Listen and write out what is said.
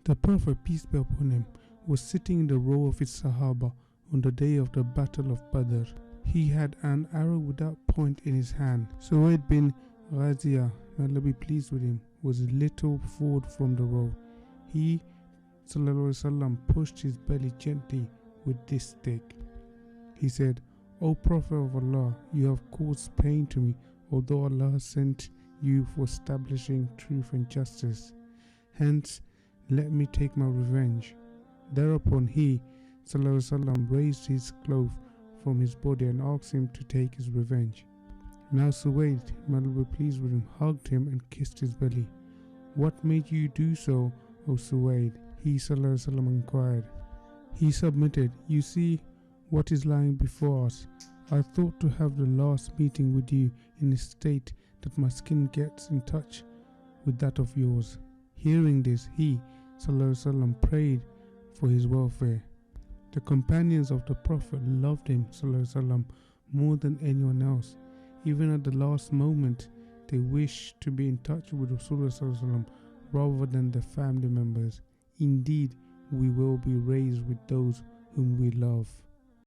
The Prophet, peace be upon him, was sitting in the row of his Sahaba on the day of the Battle of Badr. He had an arrow without point in his hand. Suwaid bin Ghaziyah, may Allah be pleased with him, was a little forward from the row. He ﷺ pushed his belly gently with this stick. He said, O Prophet of Allah, you have caused pain to me, although Allah has sent you for establishing truth and justice. Hence, let me take my revenge. Thereupon he ﷺ raised his cloth from his body and asked him to take his revenge. Now Suwaid, may Allah be pleased with him, hugged him and kissed his belly. What made you do so, O Suwaid? He ﷺ inquired. He submitted, You see what is lying before us. I thought to have the last meeting with you in a state that my skin gets in touch with that of yours. Hearing this, he ﷺ prayed for his welfare. The companions of the Prophet loved him ﷺ more than anyone else. Even at the last moment, they wished to be in touch with Rasulullah ﷺ rather than their family members. Indeed, we will be raised with those whom we love.